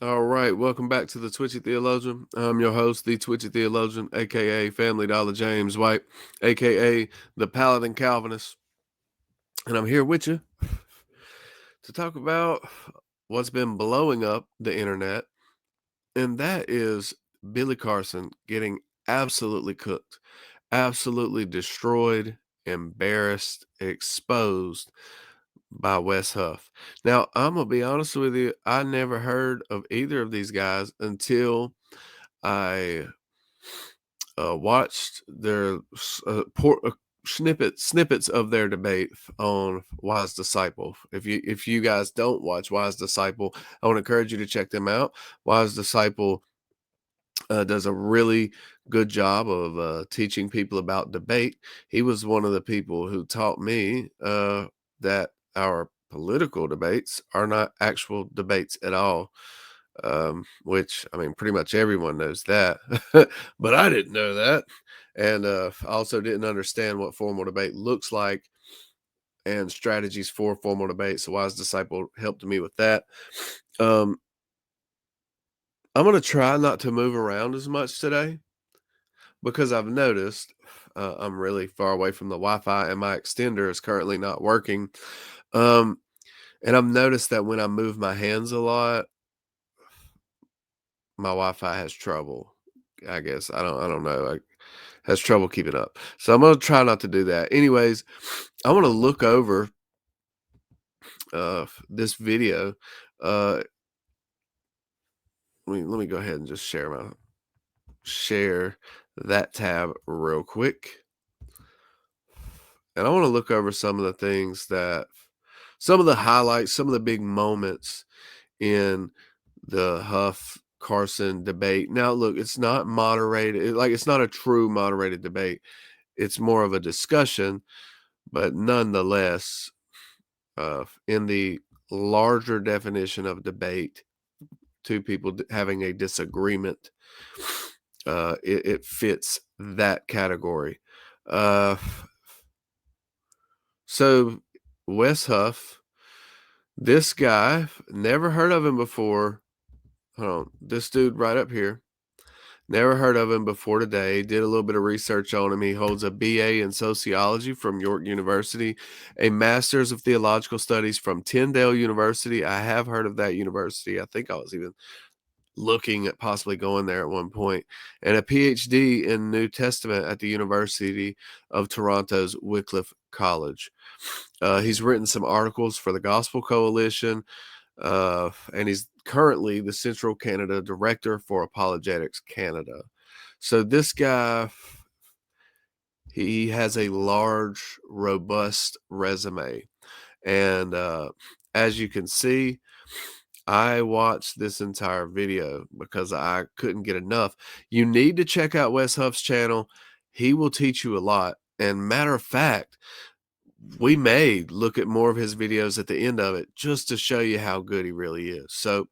All right, welcome back to the Twitchy Theologian. I'm your host, the Twitchy Theologian, aka Family Dollar James White, aka the Paladin Calvinist, and I'm here with you to talk about what's been blowing up the internet, and that is Billy Carson getting absolutely cooked, absolutely destroyed, embarrassed, exposed by Wes Huff. Now, I'm gonna be honest with you, I never heard of either of these guys until I watched their snippets of their debate on Wise Disciple. If you guys don't watch Wise Disciple, I want to encourage you to check them out. Wise Disciple does a really good job of teaching people about debate. He was one of the people who taught me that our political debates are not actual debates at all. Which, I mean, pretty much everyone knows that, but I didn't know that. And I also didn't understand what formal debate looks like and strategies for formal debate. So Wise Disciple helped me with that. Um, I'm going to try not to move around as much today because I've noticed I'm really far away from the Wi-Fi and my extender is currently not working. Um, and I've noticed that when I move my hands a lot, my Wi-Fi has trouble. I guess I don't know. Has trouble keeping up. So I'm gonna try not to do that. Anyways, I want to look over this video. Let me go ahead and just share that tab real quick. And I want to look over some of the things some of the highlights, some of the big moments in the Huff Carson debate. Now, look, it's not moderated. It's not a true moderated debate. It's more of a discussion, but nonetheless, in the larger definition of debate, two people having a disagreement, it fits that category. So Wes Huff, this guy, never heard of him before. Hold on, this dude right up here. Never heard of him before today. Did a little bit of research on him. He holds a BA in sociology from York University, a master's of theological studies from Tyndale University. I have heard of that university. I think I was even looking at possibly going there at one point, and a PhD in New Testament at the University of Toronto's Wycliffe College. He's written some articles for the Gospel Coalition, and he's currently the Central Canada Director for Apologetics Canada. So this guy, he has a large, robust resume. And as you can see, I watched this entire video because I couldn't get enough. You need to check out Wes Huff's channel. He will teach you a lot. And matter of fact, we may look at more of his videos at the end of it just to show you how good he really is. So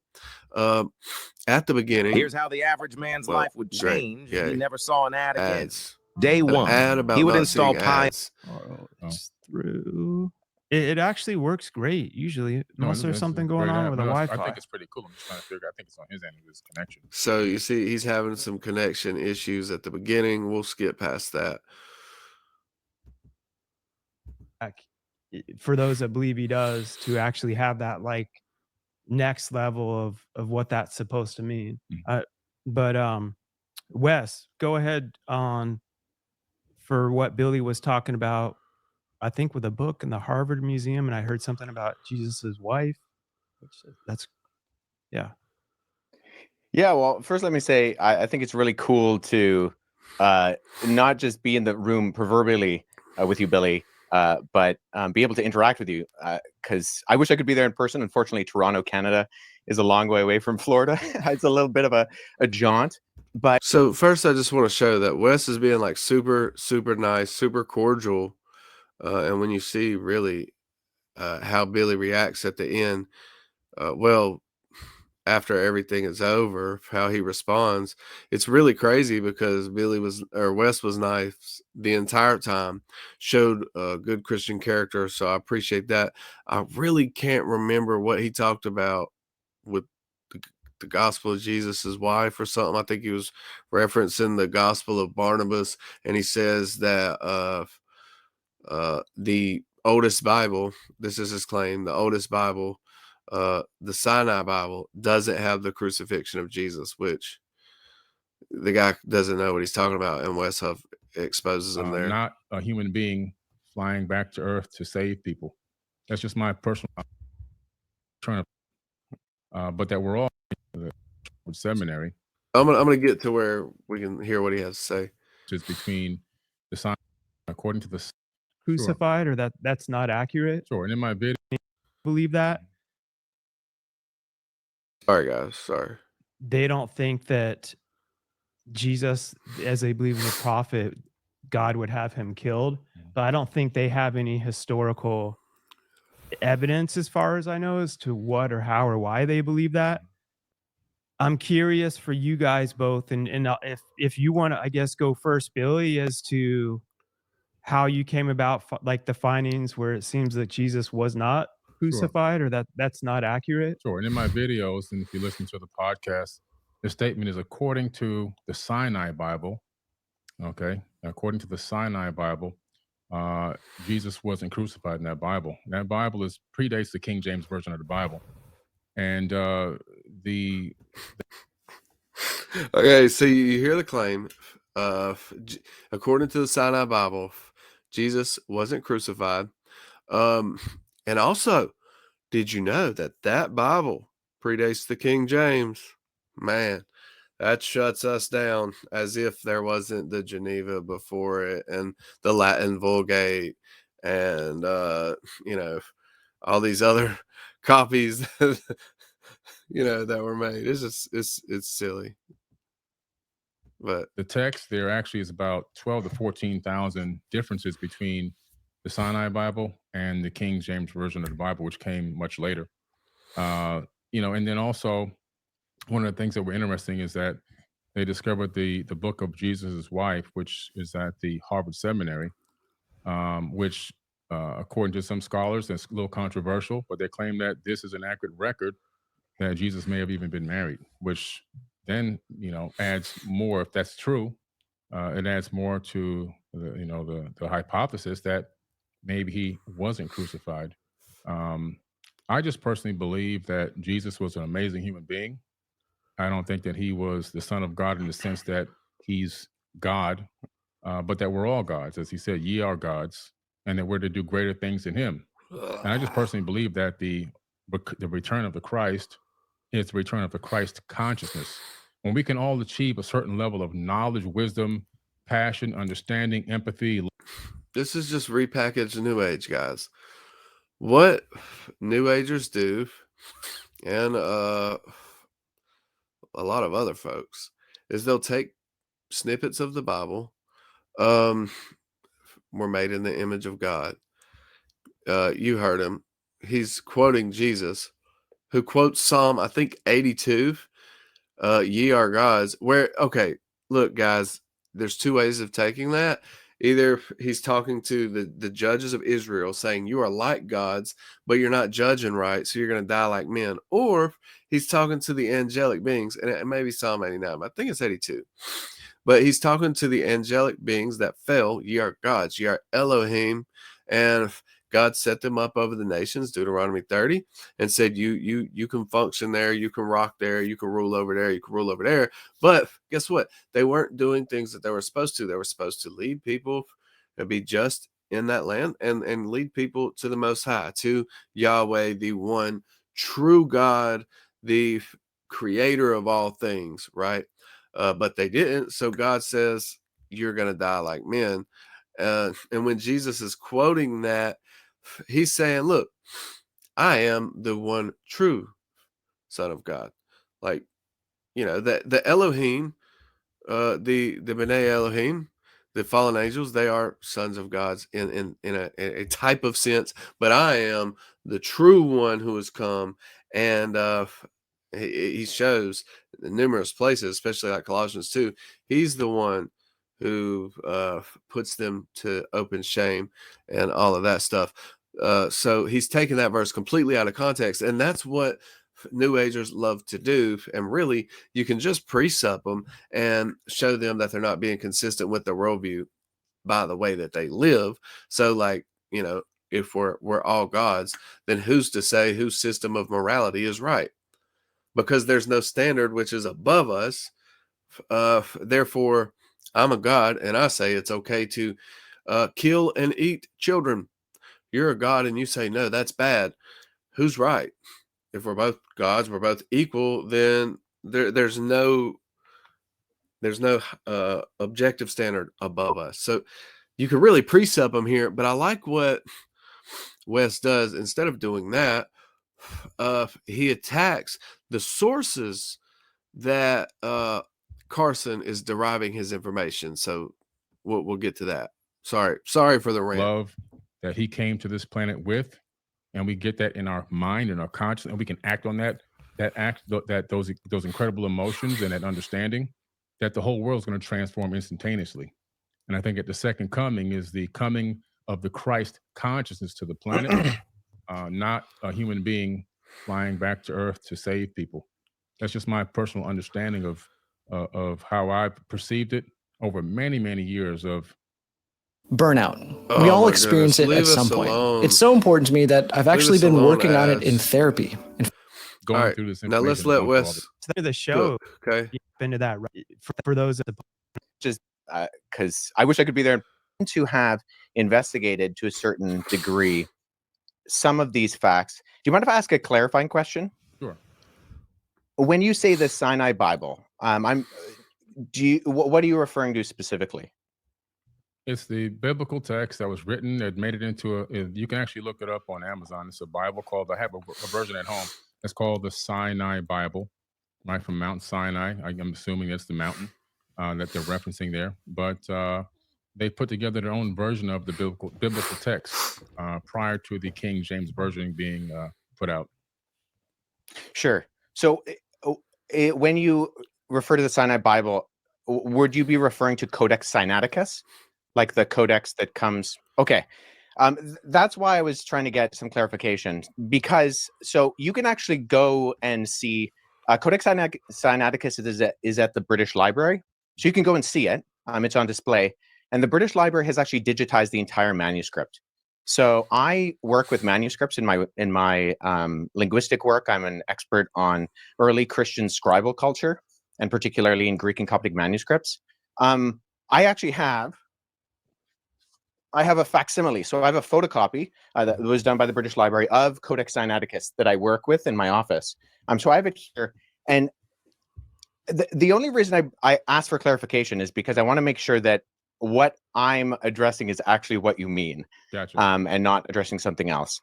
at the beginning, here's how the average man's life would change if he never saw an ad again. Ads. Day An one, ad about he would not install seeing Pi. ads. It's through. It actually works great usually, unless there's something going on with the Wi-Fi. I think it's pretty cool. I'm just trying to figure. I think it's on his end of his connection. So you see, he's having some connection issues at the beginning. We'll skip past that. For those that believe he does, to actually have that like next level of what that's supposed to mean. But Wes, go ahead on for what Billy was talking about. I think with a book in the Harvard Museum, and I heard something about Jesus's wife. Yeah. Well, first let me say I think it's really cool to not just be in the room proverbially with you, Billy, but be able to interact with you, because I wish I could be there in person. Unfortunately, Toronto, Canada is a long way away from Florida. It's a little bit of a jaunt. But so first, I just want to show that Wes is being like super, super nice, super cordial. And when you see really how Billy reacts at the end, after everything is over, how he responds, it's really crazy because Wes was nice the entire time, showed a good Christian character. So I appreciate that. I really can't remember what he talked about with the gospel of Jesus' wife or something. I think he was referencing the gospel of Barnabas, and he says that the oldest Bible, this is his claim, the oldest Bible, the Sinai Bible, doesn't have the crucifixion of Jesus, which the guy doesn't know what he's talking about, and Wes Huff exposes him there. Not a human being flying back to Earth to save people. That's just my personal trying to, but that we're all in the seminary. I'm gonna get to where we can hear what he has to say. Just between the sign, according to the crucified, or that's not accurate. Sure, and in my video, believe that. Sorry, guys. Sorry. They don't think that Jesus, as they believe in the prophet, God would have him killed. But I don't think they have any historical evidence, as far as I know, as to what or how or why they believe that. I'm curious for you guys both, and if you want to, I guess, go first, Billy, as to how you came about like the findings where it seems that Jesus was not crucified, or that's not accurate. Sure, and in my videos, and if you listen to the podcast, the statement is according to the Sinai Bible. Okay, according to the Sinai Bible, Jesus wasn't crucified in that Bible. That Bible predates the King James Version of the Bible, and Okay, so you hear the claim. According to the Sinai Bible, Jesus wasn't crucified. And also, did you know that Bible predates the King James? Man, that shuts us down, as if there wasn't the Geneva before it, and the Latin Vulgate, and all these other copies that were made. It's just it's silly. But the text there actually is about 12 to 14,000 differences between the Sinai Bible and the King James Version of the Bible, which came much later. And then also one of the things that were interesting is that they discovered the book of Jesus' wife, which is at the Harvard Seminary, which according to some scholars, that's a little controversial, but they claim that this is an accurate record that Jesus may have even been married, which then adds more, if that's true, it adds more to the hypothesis that maybe he wasn't crucified. I just personally believe that Jesus was an amazing human being. I don't think that he was the Son of God in the sense that he's God, but that we're all gods. As he said, ye are gods, and that we're to do greater things in him. And I just personally believe that the return of the Christ is the return of the Christ consciousness. When we can all achieve a certain level of knowledge, wisdom, passion, understanding, empathy. This is just repackaged New Age, guys. What New Agers do, and a lot of other folks, is they'll take snippets of the Bible. We're made in the image of God. You heard him. He's quoting Jesus, who quotes Psalm, I think 82. Ye are gods. Look, guys, there's two ways of taking that. Either he's talking to the judges of Israel, saying you are like gods, but you're not judging right, so you're going to die like men. Or he's talking to the angelic beings, and it may be Psalm 89, but I think it's 82. But he's talking to the angelic beings that fell. Ye are gods, ye are Elohim, and God set them up over the nations, Deuteronomy 30, and said, you can function there, you can rock there, you can rule over there, you can rule over there. But guess what? They weren't doing things that they were supposed to. They were supposed to lead people and be just in that land and lead people to the Most High, to Yahweh, the one true God, the creator of all things, right? But they didn't. So God says, you're going to die like men. And when Jesus is quoting that, he's saying, look, I am the one true Son of God. Like, the Elohim, the B'nai Elohim, the fallen angels, they are sons of God's in a type of sense, but I am the true one who has come. And he shows in numerous places, especially like Colossians 2, he's the one who puts them to open shame and all of that stuff. So he's taken that verse completely out of context, and that's what New Agers love to do. And really, you can just pre-sup them and show them that they're not being consistent with the worldview by the way that they live. So, like, you know, if we're all gods, then who's to say whose system of morality is right? Because there's no standard which is above us. Therefore, I'm a god, and I say it's okay to kill and eat children. You're a god, and you say no, that's bad. Who's right? If we're both gods, we're both equal, then there's no objective standard above us. So you can really precept them here, but I like what Wes does. Instead of doing that, he attacks the sources that Carson is deriving his information. So we'll get to that. Sorry for the rant. Love that he came to this planet with, and we get that in our mind and our conscience, and we can act on that those incredible emotions and that understanding that the whole world is going to transform instantaneously. And I think at the second coming is the coming of the Christ consciousness to the planet, not a human being flying back to Earth to save people. That's just my personal understanding of how I perceived it over many, many years of burnout. We all experience it at some point. It's so important to me that I've actually been working on it in therapy. Going through this now let's let Wes the show. Okay, into that for those just because I wish I could be there to have investigated to a certain degree some of these facts. Do you mind if I ask a clarifying question? Sure. When you say the Sinai Bible, what are you referring to specifically? It's the biblical text that was written. It made it into you can actually look it up on Amazon. It's a Bible called, I have a version at home. It's called the Sinai Bible, right, from Mount Sinai. I'm assuming it's the mountain that they're referencing there. But they put together their own version of the biblical text prior to the King James Version being put out. Sure. So when you refer to the Sinai Bible, would you be referring to Codex Sinaiticus? Like the codex that comes. Okay. That's why I was trying to get some clarification, because so you can actually go and see Codex Sinaiticus is at the British Library. So you can go and see it. It's on display. And the British Library has actually digitized the entire manuscript. So I work with manuscripts in my linguistic work. I'm an expert on early Christian scribal culture, and particularly in Greek and Coptic manuscripts. I actually have a facsimile. So I have a photocopy that was done by the British Library of Codex Sinaiticus that I work with in my office. So I have it here. And the only reason I asked for clarification is because I want to make sure that what I'm addressing is actually what you mean. Gotcha. And not addressing something else.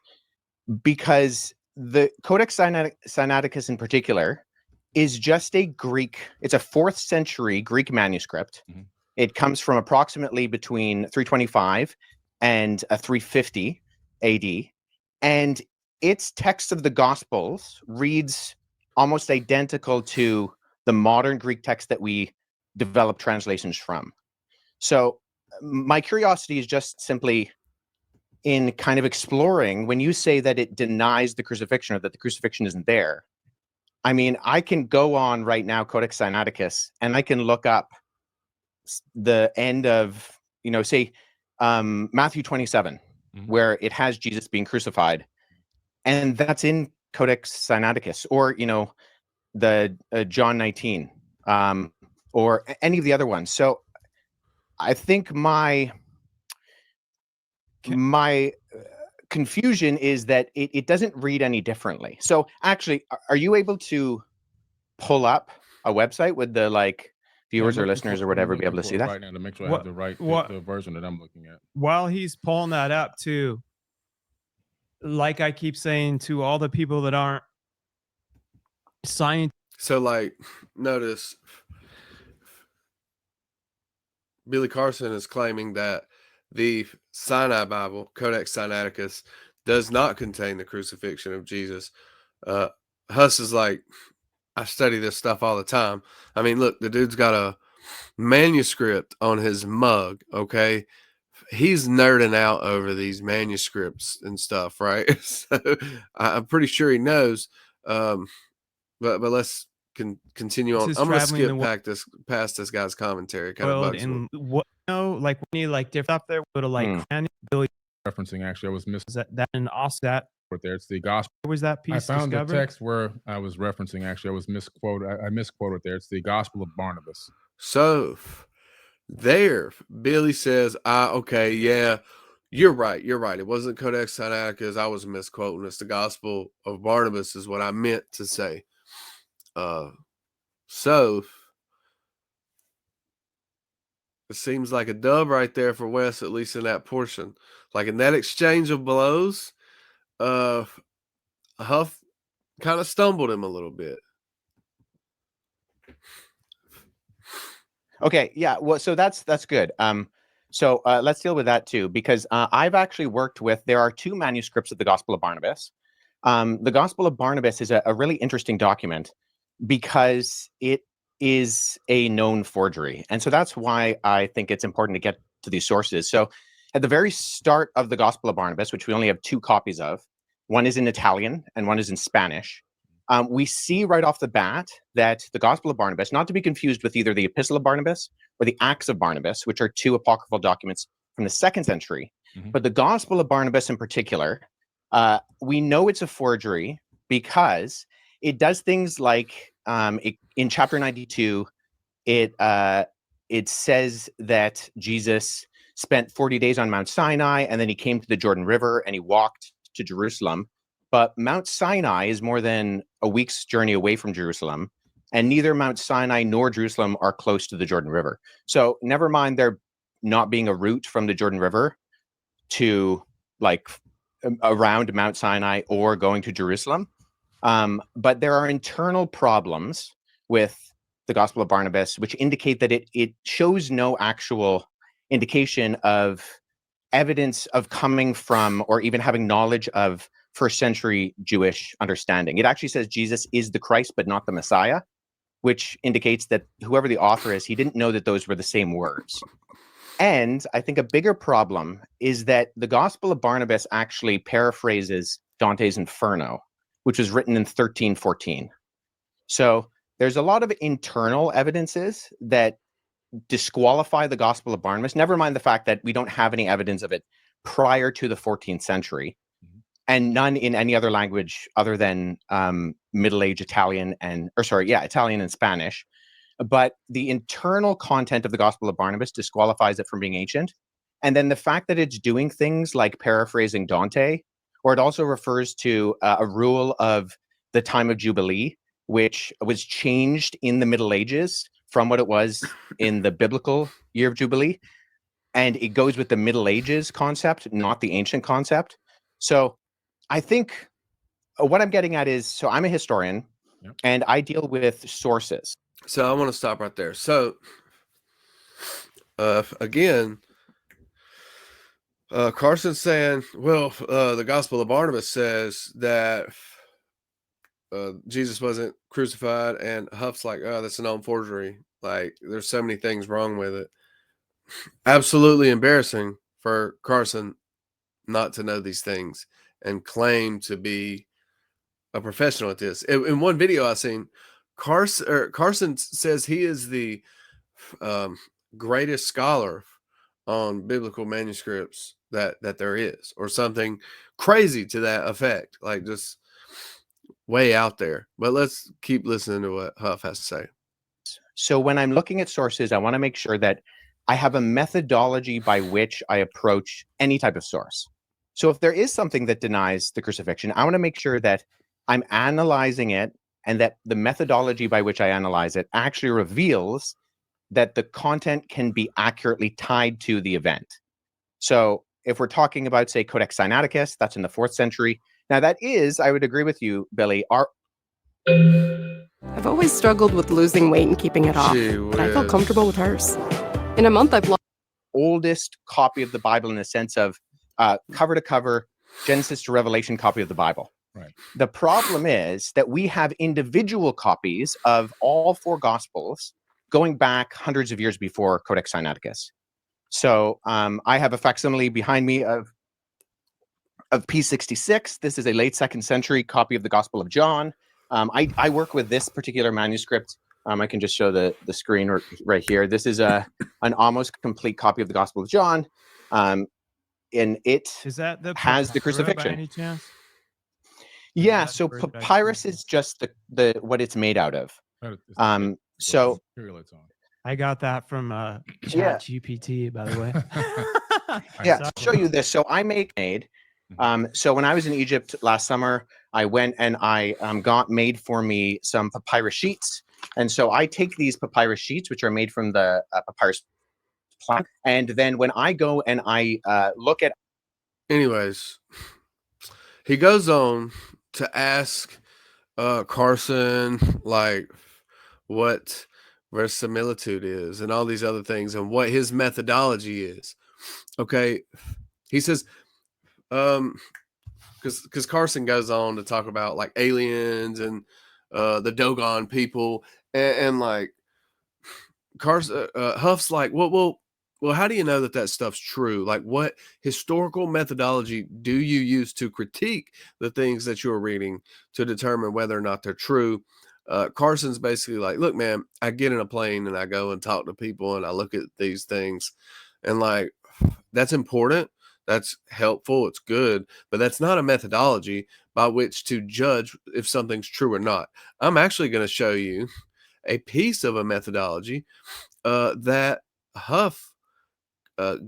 Because the Codex Sinaiticus in particular is just a Greek, it's a 4th century Greek manuscript. Mm-hmm. It comes from approximately between 325 and 350 AD. And its text of the Gospels reads almost identical to the modern Greek text that we develop translations from. So my curiosity is just simply in kind of exploring, when you say that it denies the crucifixion or that the crucifixion isn't there, I mean, I can go on right now, Codex Sinaiticus, and I can look up the end of, say, Matthew 27, mm-hmm. where it has Jesus being crucified. And that's in Codex Sinaiticus, or, the John 19, or any of the other ones. So I think my confusion is that it doesn't read any differently. So actually, are you able to pull up a website with the viewers or listeners or whatever be able to see that right now to make sure I have the right the version that I'm looking at? While he's pulling that up too, like I keep saying to all the people that aren't science. So notice Billy Carson is claiming that the Sinai Bible, Codex Sinaiticus, does not contain the crucifixion of Jesus. Huss is like, I study this stuff all the time. I mean, look, the dude's got a manuscript on his mug, okay? He's nerding out over these manuscripts and stuff, right? So I'm pretty sure he knows But let's continue on. I'm gonna skip past this guy's commentary. Kind of bugs me. What like when you like different stuff there, go to like Billy referencing. Actually, I was missing that and also that right there. It's the gospel. Where was that piece? I found discovered? the text where I was referencing. Actually, I was misquoted. I misquoted there. It's the Gospel of Barnabas. So there, Billy says, okay, yeah, you're right. It wasn't Codex Sinaiticus. I was misquoting. It's the Gospel of Barnabas is what I meant to say. So it seems like a dub right there for Wes, at least in that portion. Like in that exchange of blows, Huff kind of stumbled him a little bit. Okay, yeah, well, so that's good. So let's deal with that too, because I've actually worked with, there are 2 manuscripts of the Gospel of Barnabas. The Gospel of Barnabas is a really interesting document because it is a known forgery. And so that's why I think it's important to get to these sources. So at the very start of the Gospel of Barnabas, which we only have 2 copies of, one is in Italian and one is in Spanish. We see right off the bat that the Gospel of Barnabas, not to be confused with either the Epistle of Barnabas or the Acts of Barnabas, which are 2 apocryphal documents from the 2nd century, but the Gospel of Barnabas in particular, we know it's a forgery because it does things like in chapter 92, it says that Jesus spent 40 days on Mount Sinai, and then he came to the Jordan River and he walked to Jerusalem. But Mount Sinai is more than a week's journey away from Jerusalem, and neither Mount Sinai nor Jerusalem are close to the Jordan River. So never mind there not being a route from the Jordan River to like around Mount Sinai or going to Jerusalem. But there are internal problems with the Gospel of Barnabas, which indicate that it shows no actual indication of evidence of coming from or even having knowledge of first century Jewish understanding. It actually says Jesus is the Christ, but not the Messiah, which indicates that whoever the author is, he didn't know that those were the same words. And I think a bigger problem is that the Gospel of Barnabas actually paraphrases Dante's Inferno, which was written in 1314. So there's a lot of internal evidences that disqualify the Gospel of Barnabas, never mind the fact that we don't have any evidence of it prior to the 14th century, and none in any other language other than Middle Age Italian Italian and Spanish. But the internal content of the Gospel of Barnabas disqualifies it from being ancient. And then the fact that it's doing things like paraphrasing Dante, or it also refers to a rule of the time of Jubilee, which was changed in the Middle Ages from what it was in the biblical year of Jubilee. And it goes with the Middle Ages concept, not the ancient concept. So I think what I'm getting at is, so I'm a historian and I deal with sources. So I want to stop right there. So again, Carson's saying, well, the Gospel of Barnabas says that Jesus wasn't crucified, and Huff's like, oh, that's a known forgery. Like, there's so many things wrong with it. Absolutely embarrassing for Carson not to know these things and claim to be a professional at this. In one video I've seen, Carson says he is the greatest scholar on biblical manuscripts that there is, or something crazy to that effect, like just way out there. But let's keep listening to what Huff has to say. So when I'm looking at sources, I want to make sure that I have a methodology by which I approach any type of source. So if there is something that denies the crucifixion, I want to make sure that I'm analyzing it and that the methodology by which I analyze it actually reveals that the content can be accurately tied to the event. So if we're talking about, say, Codex Sinaiticus, that's in the 4th century. Now that is, I would agree with you, Billy, I've always struggled with losing weight and keeping it off, but I felt comfortable with hers. In a month, I've lost oldest copy of the Bible in the sense of cover to cover, Genesis to Revelation copy of the Bible. Right. The problem is that we have individual copies of all 4 Gospels going back hundreds of years before Codex Sinaiticus. So I have a facsimile behind me of P66. This is a late 2nd century copy of the Gospel of John. I work with this particular manuscript. I can just show the screen right here. This is an almost complete copy of the Gospel of John. And it has the crucifixion. By any chance? Yeah, so papyrus is just the what it's made out of. So I got that from Chat GPT, by the way. Yeah, I'll show you this. So I made. So when I was in Egypt last summer, I went and I got made for me some papyrus sheets. And so I take these papyrus sheets, which are made from the papyrus plant, and then when I go and I look at. Anyways, he goes on to ask Carson like what verisimilitude is and all these other things and what his methodology is. Okay, he says, because Carson goes on to talk about like aliens and the Dogon people and like Carson Huff's like, well, how do you know that stuff's true? Like, what historical methodology do you use to critique the things that you're reading to determine whether or not they're true? Carson's basically like, look, man, I get in a plane and I go and talk to people and I look at these things and like, that's important. That's helpful. It's good, but that's not a methodology by which to judge if something's true or not. I'm actually going to show you a piece of a methodology that Huff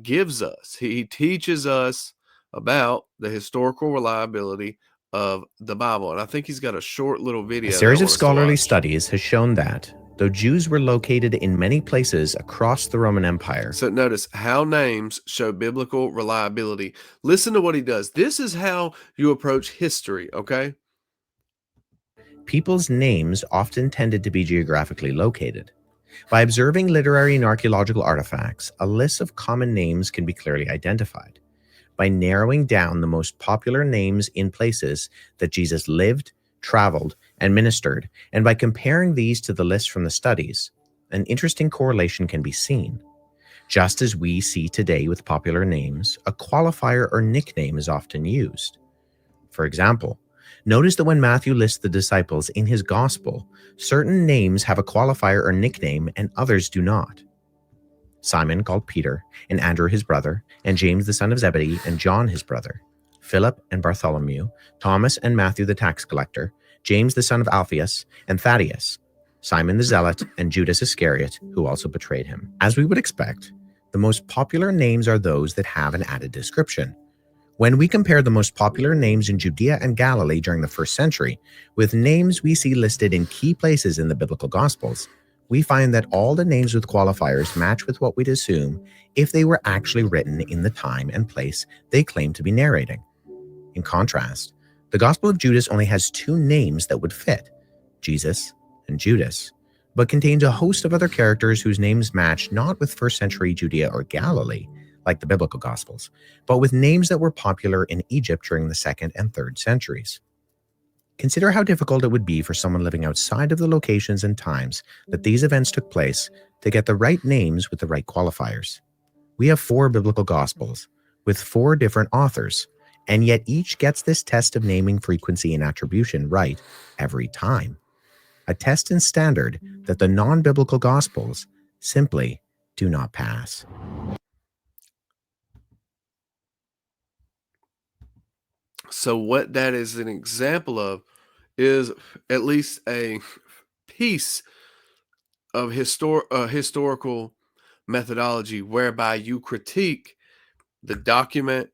gives us. He teaches us about the historical reliability of the Bible. And I think he's got a short little video. A series of scholarly studies has shown that, though Jews were located in many places across the Roman Empire. So notice how names show biblical reliability. Listen to what he does. This is how you approach history, okay? People's names often tended to be geographically located. By observing literary and archaeological artifacts, a list of common names can be clearly identified. By narrowing down the most popular names in places that Jesus lived, traveled, and ministered, and by comparing these to the list from the studies, an interesting correlation can be seen. Just as we see today with popular names, a qualifier or nickname is often used. For example, notice that when Matthew lists the disciples in his gospel, certain names have a qualifier or nickname and others do not. Simon, called Peter, and Andrew his brother, and James the son of Zebedee, and John his brother, Philip and Bartholomew, Thomas and Matthew the tax collector, James the son of Alphaeus, and Thaddeus, Simon the zealot, and Judas Iscariot, who also betrayed him. As we would expect, the most popular names are those that have an added description. When we compare the most popular names in Judea and Galilee during the first century with names we see listed in key places in the biblical Gospels, we find that all the names with qualifiers match with what we'd assume if they were actually written in the time and place they claim to be narrating. In contrast, the Gospel of Judas only has two names that would fit, Jesus and Judas, but contains a host of other characters whose names match not with first century Judea or Galilee, like the biblical Gospels, but with names that were popular in Egypt during the 2nd and 3rd centuries. Consider how difficult it would be for someone living outside of the locations and times that these events took place to get the right names with the right qualifiers. We have 4 biblical Gospels with 4 different authors, and yet each gets this test of naming frequency and attribution right every time. A test and standard that the non-biblical Gospels simply do not pass. So what that is an example of is at least a piece of historical methodology whereby you critique the document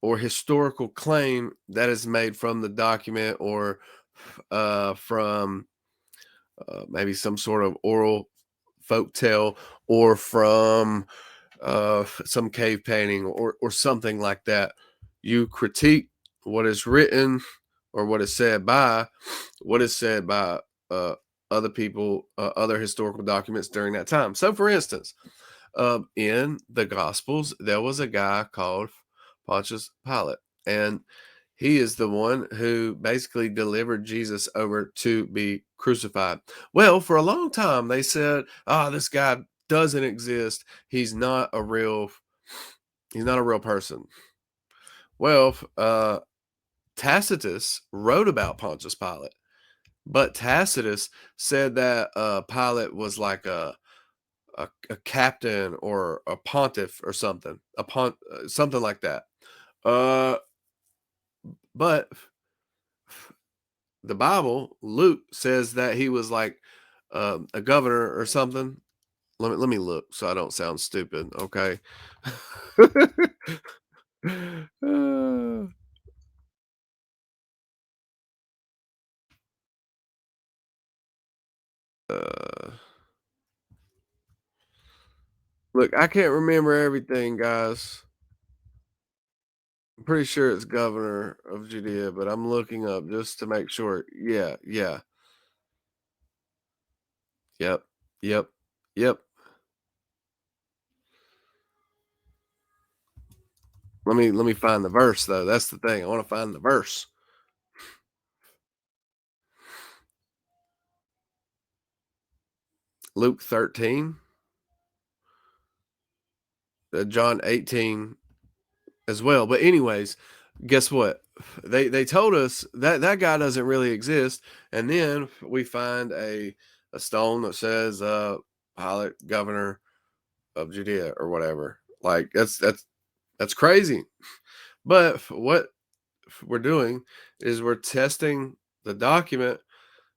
or historical claim that is made from the document or from maybe some sort of oral folk tale or from some cave painting or something like that. You critique what is written or what is said by other people, other historical documents during that time. So, for instance, in the Gospels, there was a guy called Pontius Pilate, and he is the one who basically delivered Jesus over to be crucified. Well, for a long time, they said, this guy doesn't exist. He's not a real person. Well, Tacitus wrote about Pontius Pilate, But Tacitus said that Pilate was like a captain or a pontiff or something, something like that. But the Bible, Luke says that he was like a governor or something. Let me look so I don't sound stupid. Okay. Look, I can't remember everything, guys. I'm pretty sure it's governor of Judea, but I'm looking up just to make sure. Yeah. Yep. Let me find the verse though. That's the thing. I want to find the verse. Luke 13. John 18 as well. But anyways, guess what? They told us that guy doesn't really exist, and then we find a stone that says Pilate, governor of Judea or whatever. Like that's crazy. But what we're doing is we're testing the document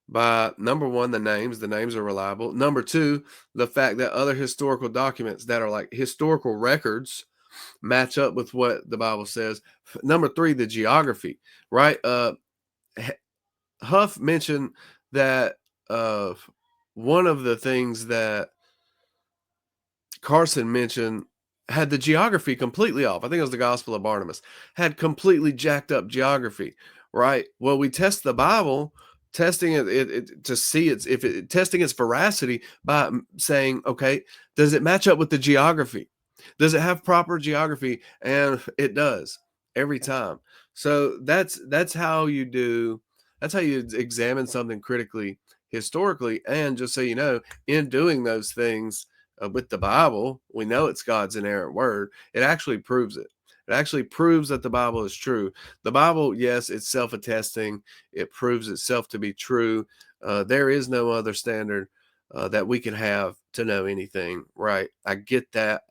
by, number one, the names are reliable. Number two, the fact that other historical documents that are like historical records match up with what the Bible says. Number three, the geography, right? Huff mentioned that one of the things that Carson mentioned had the geography completely off. I think it was the Gospel of Barnabas, had completely jacked up geography, right? Well, we test the Bible, testing it to see testing its veracity by saying, okay, does it match up with the geography? Does it have proper geography? And it does every time. So that's how you examine something critically, historically. And just so you know, in doing those things with the Bible, we know it's God's inerrant word. It actually proves it. It actually proves that the Bible is true. The Bible, yes, it's self-attesting. It proves itself to be true. There is no other standard that we can have to know anything, right? I get that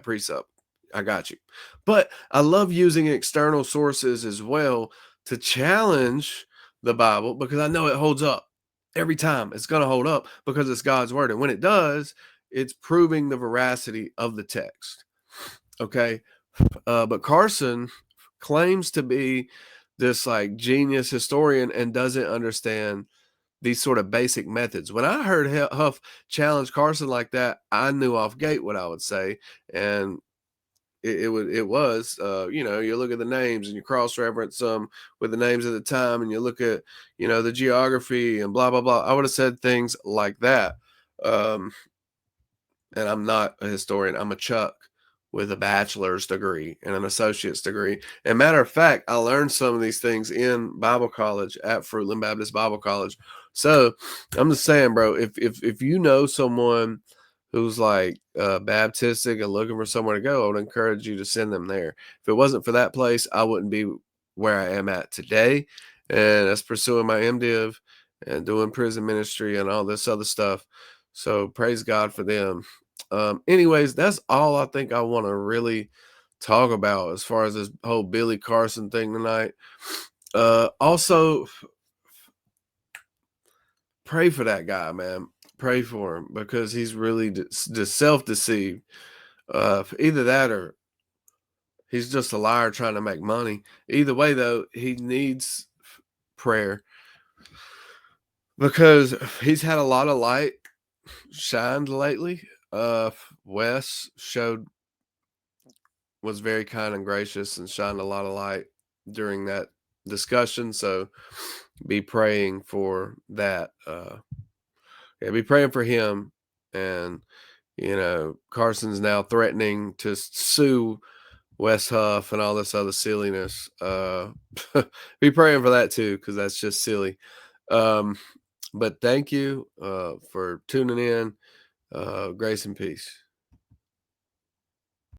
precept. I got you. But I love using external sources as well to challenge the Bible, because I know it holds up. Every time it's going to hold up because it's God's word. And when it does, it's proving the veracity of the text. Okay. But Carson claims to be this like genius historian and doesn't understand these sort of basic methods. When I heard Huff challenge Carson like that, I knew off gate what I would say. And it was you look at the names and you cross-reference them with the names at the time, and you look at the geography and blah blah blah. I would have said things like that. And I'm not a historian. I'm a Chuck with a bachelor's degree and an associate's degree. And matter of fact, I learned some of these things in Bible college at Fruitland Baptist Bible College. So I'm just saying, bro, if you know someone who's like Baptistic and looking for somewhere to go, I would encourage you to send them there. If it wasn't for that place, I wouldn't be where I am at today. And that's pursuing my MDiv and doing prison ministry and all this other stuff. So praise God for them. Anyways, that's all I think I want to really talk about as far as this whole Billy Carson thing tonight. Also, pray for that guy, man. Pray for him, because he's really just self-deceived. Either that or he's just a liar trying to make money. Either way, though, he needs prayer, because he's had a lot of light shined lately. Wes was very kind and gracious and shined a lot of light during that discussion. So be praying for that. Be praying for him. And Carson's now threatening to sue Wes Huff and all this other silliness. Be praying for that too, because that's just silly. But thank you for tuning in. Grace and peace.